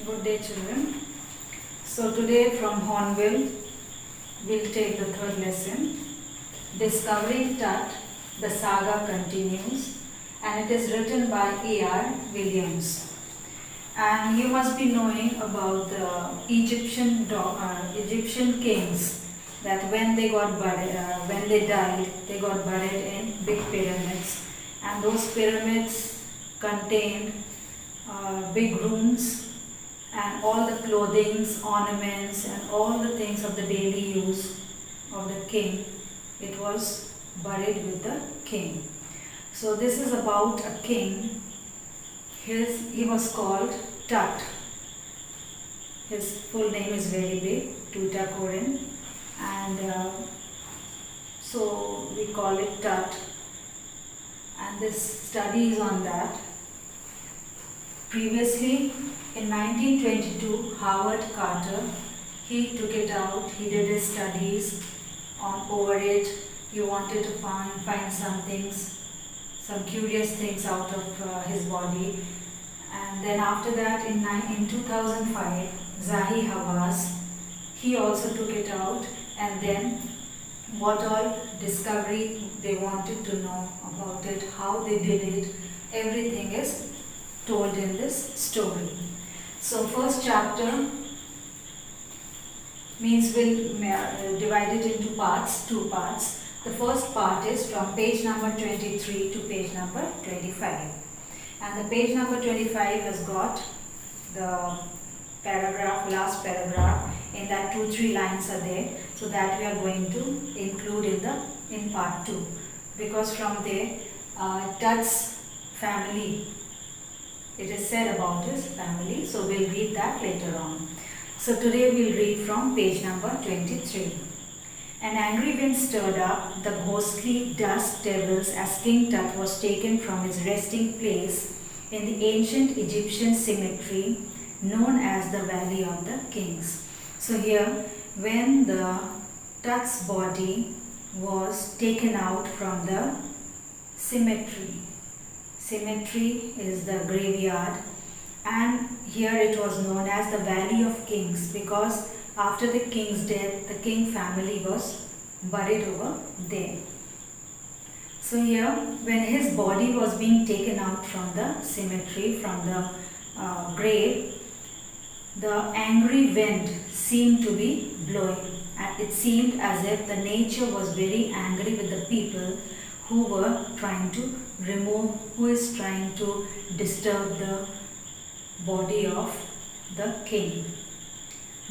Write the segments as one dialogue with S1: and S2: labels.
S1: Good day, children. So today from Hornbill, we'll take the third lesson. Discovering TUT, the saga continues, and it is written by A.R. Williams. And you must be knowing about the Egyptian kings, that when they got buried, when they died, they got buried in big pyramids, and those pyramids contained big rooms and all the clothings, ornaments and all the things of the daily use of the king. It was buried with the king. So this is about a king. He was called Tut. His full name is very big, Tutankhamun, and so we call it Tut. And this study is on that. Previously, in 1922, Howard Carter, he took it out, he did his studies over it. He wanted to find some things, some curious things out of his body. And then after that, in 2005, Zahi Hawass, he also took it out, and then what all discovery they wanted to know about it, how they did it, everything is told in this story. So first chapter means we'll divide it into parts, two parts. The first part is from page number 23 to page number 25. And the page number 25 has got the paragraph, last paragraph, in that 2-3 lines are there. So that we are going to include in part 2. Because from there, Tut's family, it is said about his family, so we'll read that later on. So today we'll read from page number 23. An angry wind stirred up the ghostly dust devils as King Tut was taken from his resting place in the ancient Egyptian cemetery known as the Valley of the Kings. So here, when the Tut's body was taken out from the cemetery, cemetery is the graveyard, and here it was known as the Valley of Kings because after the king's death, the king family was buried over there. So here, when his body was being taken out from the cemetery, from the grave, the angry wind seemed to be blowing, and it seemed as if the nature was very angry with the people who were trying to who is trying to disturb the body of the king.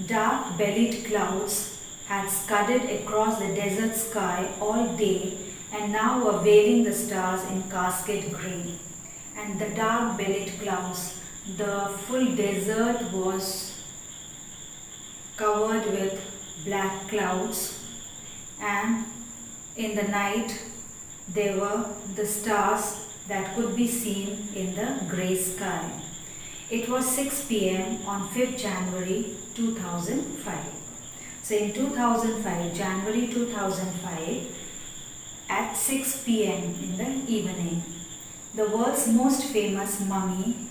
S1: Dark bellied clouds had scudded across the desert sky all day and now were veiling the stars in cascade grey. And the dark bellied clouds, the full desert was covered with black clouds, and in the night there were the stars that could be seen in the grey sky. It was 6 p.m. on 5th January 2005. So in 2005, January 2005, at 6 p.m. in the evening, the world's most famous mummy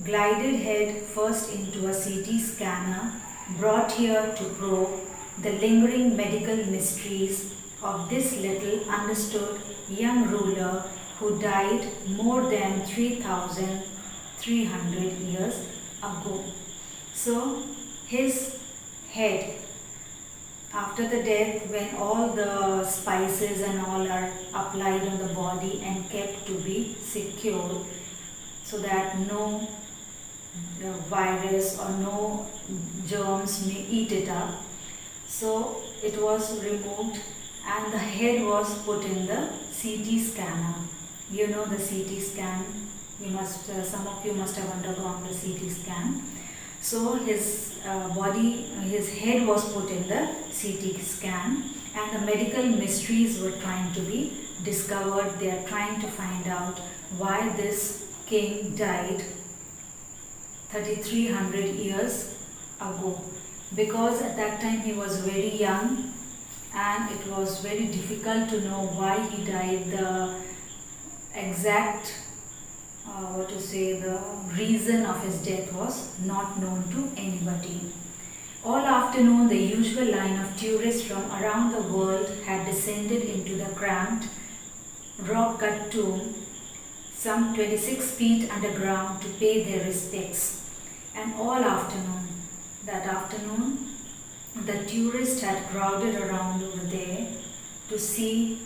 S1: glided head first into a CT scanner brought here to probe the lingering medical mysteries of this little understood young ruler who died more than 3,300 years ago. So his head, after the death, when all the spices and all are applied on the body and kept to be secure so that no virus or no germs may eat it up. So it was removed and the head was put in the CT scanner. You know the CT scan, some of you must have undergone the CT scan. So his his head was put in the CT scan, and the medical mysteries were trying to be discovered. They are trying to find out why this king died 3,300 years ago, because at that time he was very young and it was very difficult to know why he died. The exact the reason of his death was not known to anybody. All afternoon, the usual line of tourists from around the world had descended into the cramped, rock-cut tomb, some 26 feet underground, to pay their respects. And all afternoon, the tourists had crowded around over there to see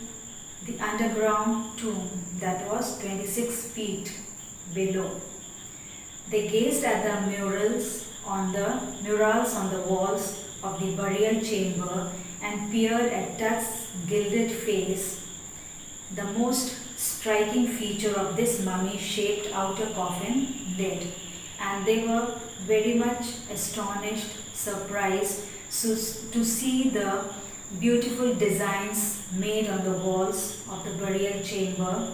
S1: the underground tomb that was 26 feet below. They gazed at the murals on the walls of the burial chamber and peered at Tut's gilded face, the most striking feature of this mummy-shaped outer coffin lid, and they were very much astonished, surprised to see the beautiful designs made on the walls of the burial chamber,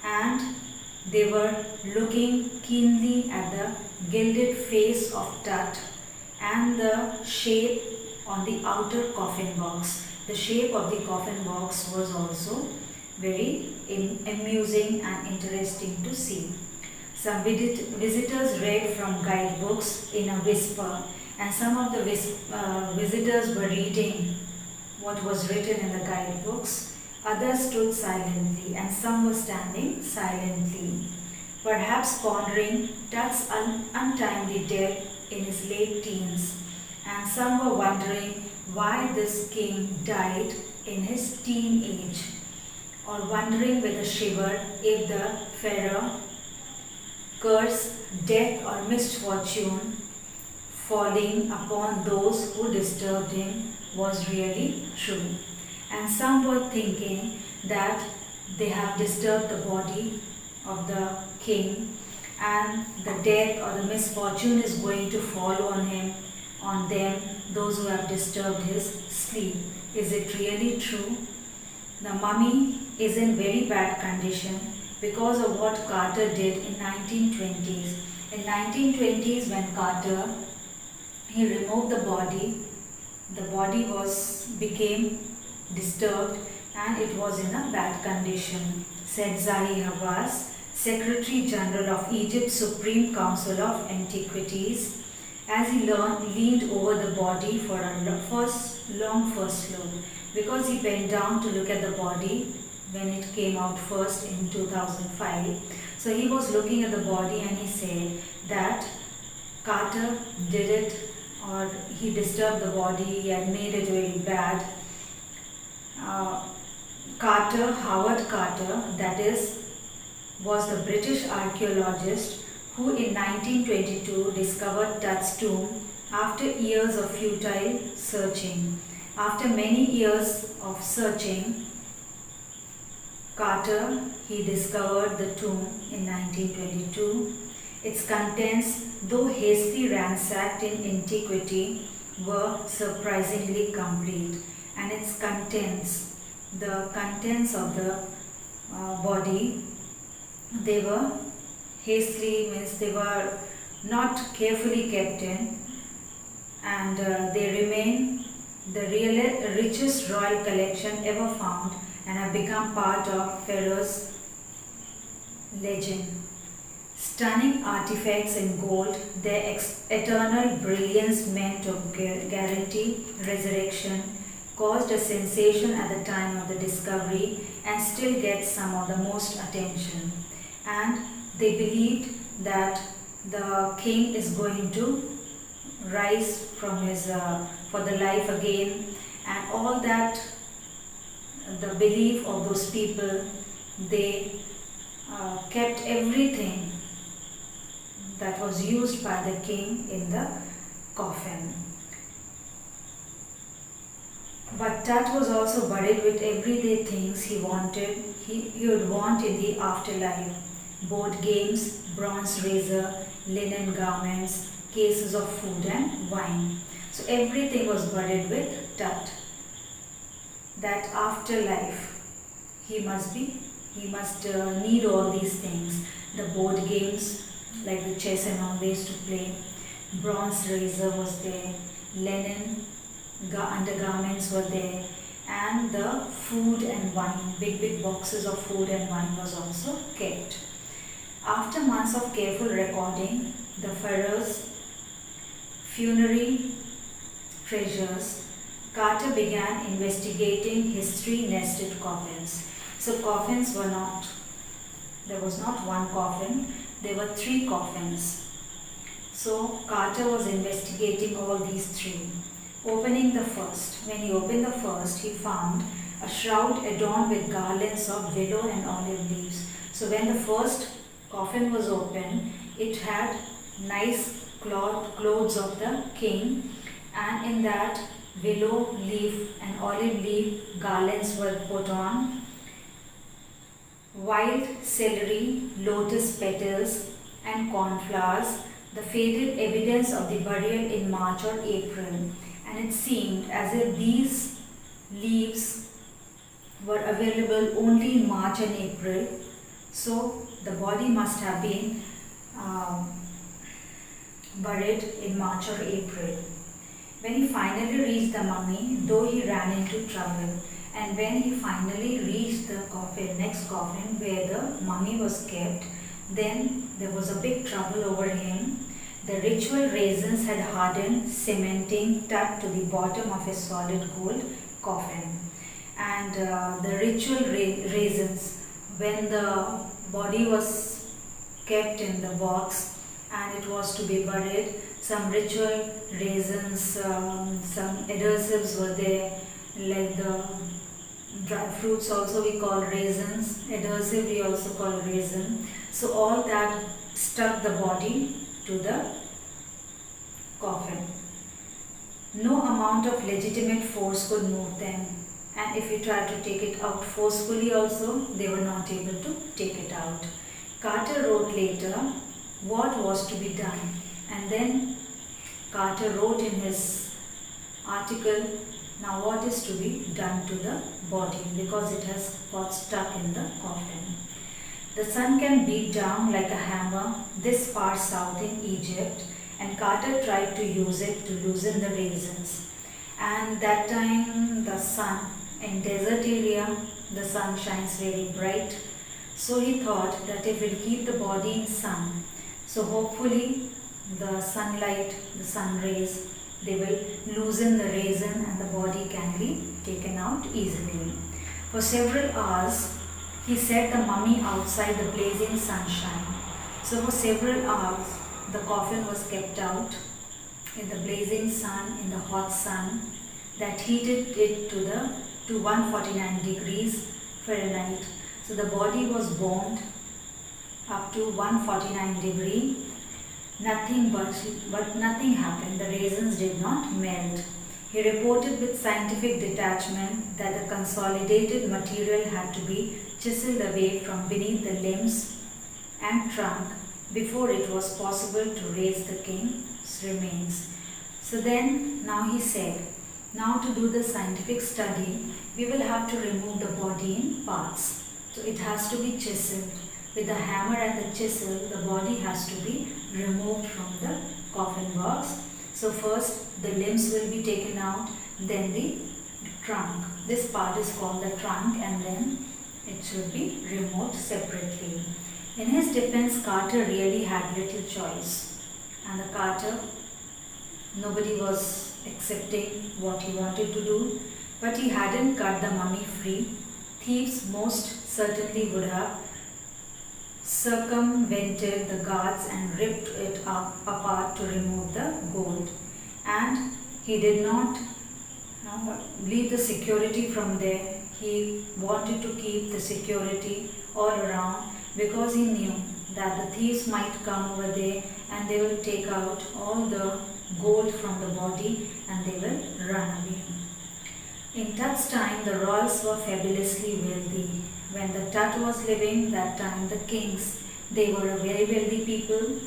S1: and they were looking keenly at the gilded face of Tut and the shape on the outer coffin box. The shape of the coffin box was also very amusing and interesting to see. Some visitors read from guidebooks in a whisper, and some of the visitors were reading what was written in the guidebooks. Others stood silently, and some were standing silently, perhaps pondering Tut's untimely death in his late teens, and some were wondering why this king died in his teen age, or wondering with a shiver if the pharaoh curse, death or misfortune falling upon those who disturbed him was really true. And some were thinking that they have disturbed the body of the king, and the death or the misfortune is going to fall on them, those who have disturbed his sleep. Is it really true? The mummy is in very bad condition because of what Carter did in 1920s. In 1920s, when Carter he removed the body became disturbed and it was in a bad condition, said Zahi Hawass, Secretary General of Egypt's Supreme Council of Antiquities, as he leaned over the body for a long first look, because he bent down to look at the body when it came out first in 2005. So he was looking at the body and he said that Carter did it, or he disturbed the body, he had made it very bad. Howard Carter, that is, was the British archaeologist who in 1922 discovered Tut's tomb after years of futile searching. After many years of searching, Carter, he discovered the tomb in 1922. Its contents, though hastily ransacked in antiquity, were surprisingly complete, and its contents, the contents of the body, they were hastily, means they were not carefully kept in, and they remain the richest royal collection ever found and have become part of Pharaoh's legend. Stunning artifacts in gold, their eternal brilliance meant to guarantee resurrection, caused a sensation at the time of the discovery and still gets some of the most attention. And they believed that the king is going to rise from his for the life again, and all that, the belief of those people, they kept everything that was used by the king in the coffin. But Tut was also buried with everyday things he would want in the afterlife: board games, bronze razor, linen garments, cases of food and wine. So everything was buried with Tut. That afterlife, he must need all these things. The board games, like the chess and all they used to play. Bronze razor was there, linen undergarments were there, and the food and wine, big boxes of food and wine was also kept. After months of careful recording, the pharaoh's funerary treasures, Carter began investigating history-nested coffins. So coffins were not, there was not one coffin, there were 3 coffins. So Carter was investigating all these 3. Opening the first. When he opened the first, he found a shroud adorned with garlands of willow and olive leaves. So when the first coffin was opened, it had nice clothes of the king, and in that willow leaf and olive leaf garlands were put on. Wild celery, lotus petals and cornflowers, the faded evidence of the burial in March or April, and it seemed as if these leaves were available only in March and April, so the body must have been buried in March or April. When he finally reached the mummy, though he ran into trouble, and when he finally reached the next coffin where the mummy was kept, then there was a big trouble over him. The ritual raisins had hardened, cementing TUT to the bottom of his solid gold coffin. And the ritual raisins, when the body was kept in the box and it was to be buried, some ritual raisins, some adhesives were there, like the dry fruits also we call raisins, adhesive we also call raisin. So all that stuck the body to the coffin. No amount of legitimate force could move them, and if you tried to take it out forcefully also, they were not able to take it out. Carter wrote later what was to be done, and then Carter wrote in his article now what is to be done to the body, because it has got stuck in the coffin. The sun can beat down like a hammer this far south in Egypt, and Carter tried to use it to loosen the raisins. And that time the sun, in desert area, the sun shines very bright. So he thought that if we'll keep the body in sun, so hopefully the sunlight, the sun rays, they will loosen the raisin and the body can be taken out easily. For several hours, he set the mummy outside the blazing sunshine. So for several hours, the coffin was kept out in the blazing sun, in the hot sun that heated it to 149 degrees Fahrenheit. So the body was warmed up to 149 degree. Nothing but nothing happened. The raisins did not melt. He reported with scientific detachment that the consolidated material had to be chiseled away from beneath the limbs and trunk before it was possible to raise the king's remains. So then, now he said, now to do the scientific study, we will have to remove the body in parts. So it has to be chiseled. With the hammer and the chisel, the body has to be removed from the coffin box. So first the limbs will be taken out, then the trunk. This part is called the trunk, and then it should be removed separately. In his defense, Carter really had little choice. And the Carter, nobody was accepting what he wanted to do, but he hadn't cut the mummy free. Thieves most certainly would have circumvented the guards and ripped it apart to remove the gold. And he did not leave the security from there. He wanted to keep the security all around because he knew that the thieves might come over there and they will take out all the gold from the body and they will run away. In Tut's time, the royals were fabulously wealthy. When the Tut was living, that time the kings, they were a very wealthy people,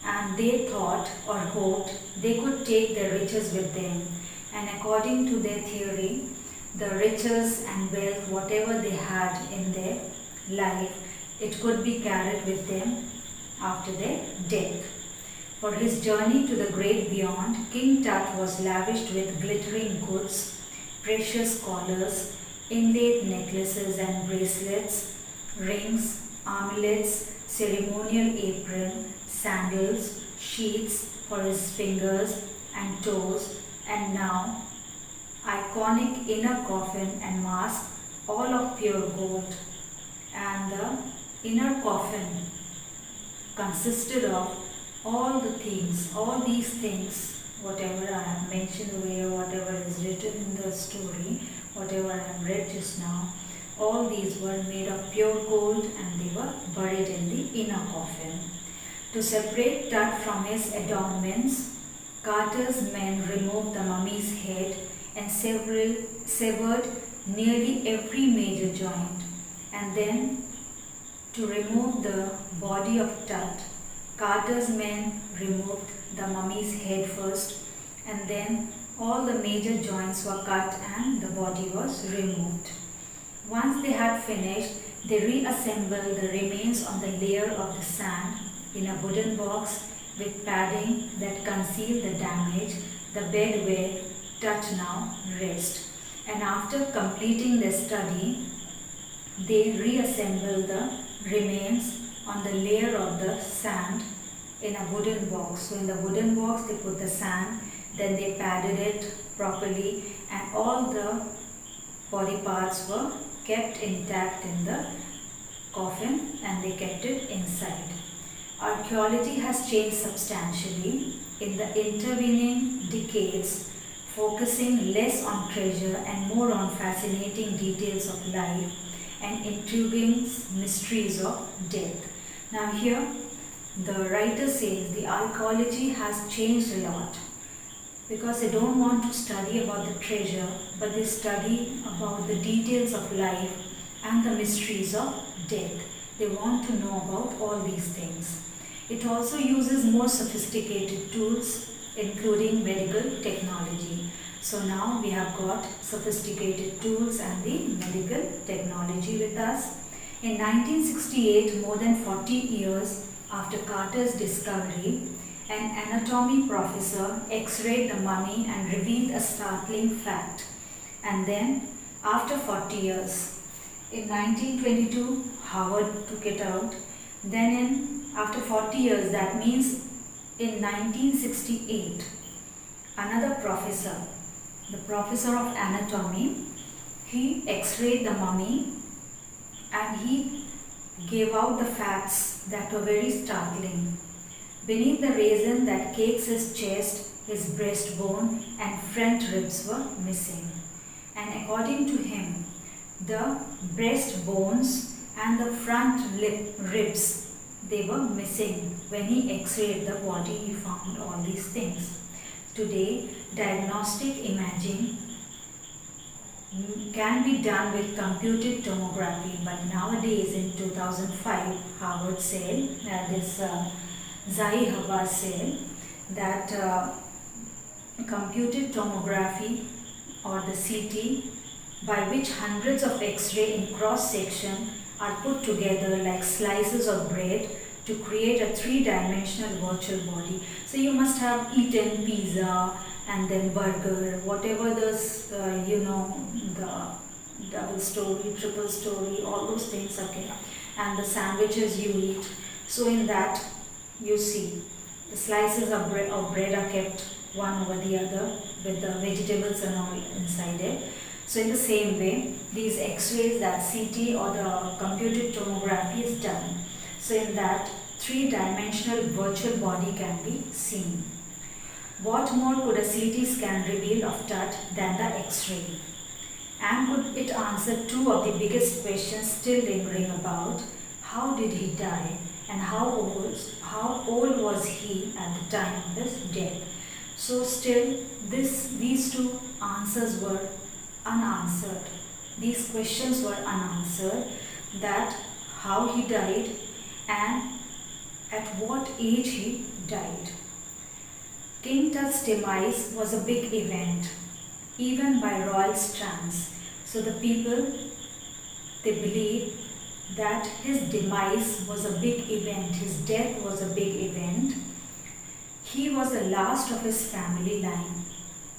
S1: and they thought or hoped they could take their riches with them. And according to their theory, the riches and wealth, whatever they had in their life, it could be carried with them after their death. For his journey to the great beyond, King Tut was lavished with glittering goods, precious collars, inlaid necklaces and bracelets, rings, amulets, ceremonial apron, sandals, sheaths for his fingers and toes, and now iconic inner coffin and mask, all of pure gold. And the inner coffin consisted of all these things, whatever I have mentioned over here, whatever is written in the story, whatever I have read just now, all these were made of pure gold and they were buried in the inner coffin. To separate Tut from his adornments, Carter's men removed the mummy's head and severed nearly every major joint. And then, to remove the body of Tut, Carter's men removed the mummy's head first, and then all the major joints were cut and the body was removed. Once they had finished, they reassembled the remains on the layer of the sand in a wooden box with padding that concealed the damage, the bed where Tut now rests. And after completing their study, they reassembled the remains on the layer of the sand in a wooden box. So in the wooden box they put the sand, then they padded it properly, and all the body parts were kept intact in the coffin and they kept it inside. Archaeology has changed substantially in the intervening decades, focusing less on treasure and more on fascinating details of life and intriguing mysteries of death. Now here the writer says the archaeology has changed a lot because they don't want to study about the treasure, but they study about the details of life and the mysteries of death. They want to know about all these things. It also uses more sophisticated tools, including medical technology. So now we have got sophisticated tools and the medical technology with us. In 1968, more than 40 years after Carter's discovery, an anatomy professor x-rayed the mummy and revealed a startling fact. And then, after 40 years, in 1922, Howard took it out. Then after 40 years, that means in 1968, another professor, the professor of anatomy, he x-rayed the mummy and he gave out the facts that were very startling. Beneath the resin that cakes his chest, his breastbone and front ribs were missing. And according to him, the breastbones and the front ribs, they were missing. When he x-rayed the body, he found all these things. Today, diagnostic imaging can be done with computed tomography, but nowadays in 2005, Howard said, Zai Habas said that computed tomography or the CT, by which hundreds of X-ray in cross-section are put together like slices of bread to create a three-dimensional virtual body. So you must have eaten pizza and then burger, whatever this, the double story, triple story, all those things, okay, and the sandwiches you eat. So in that, you see, the slices of bread are kept one over the other with the vegetables and all inside it. So in the same way, these X-rays, that CT or the computed tomography is done. So in that, three-dimensional virtual body can be seen. What more could a CT scan reveal of TUT than the X-ray? And could it answer two of the biggest questions still lingering about how did he die and how old was he at the time of his death? So still these two answers were unanswered. These questions were unanswered, that how he died and at what age he died. King Tut's demise was a big event, even by royal strands. So the people, they believe that his demise was a big event, his death was a big event. He was the last of his family line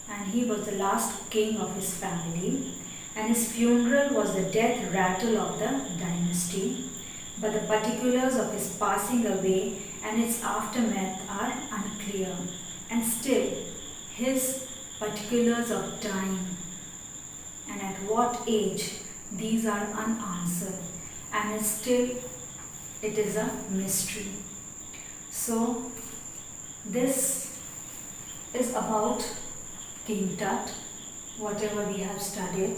S1: and he was the last king of his family, and his funeral was the death rattle of the dynasty. but the particulars of his passing away and its aftermath are unclear, and still his particulars of time and at what age, these are unanswered, and still it is a mystery. So this is about King Tut, whatever we have studied.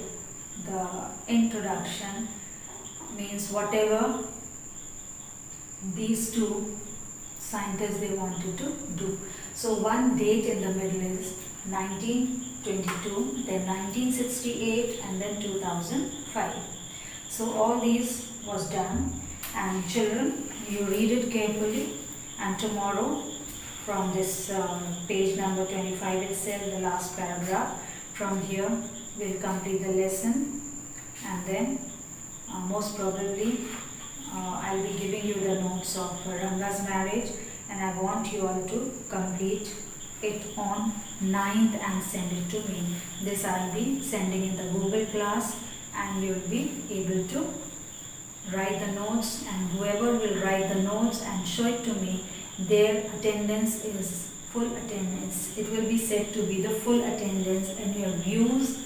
S1: The introduction means whatever these two scientists they wanted to do. So one date in the middle is 1922, then 1968, and then 2005. So all these was done, and children, you read it carefully, and tomorrow from this page number 25 itself, the last paragraph, from here we'll complete the lesson, and then most probably I'll be giving you the notes of Ranga's marriage, and I want you all to complete it on 9th and send it to me. This I'll be sending in the Google class, and you'll be able to write the notes, and whoever will write the notes and show it to me, their attendance is full attendance. It will be said to be the full attendance, and your views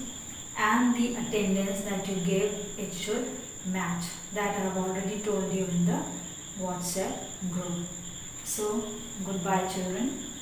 S1: and the attendance that you gave, it should match. That I have already told you in the WhatsApp group. So goodbye children.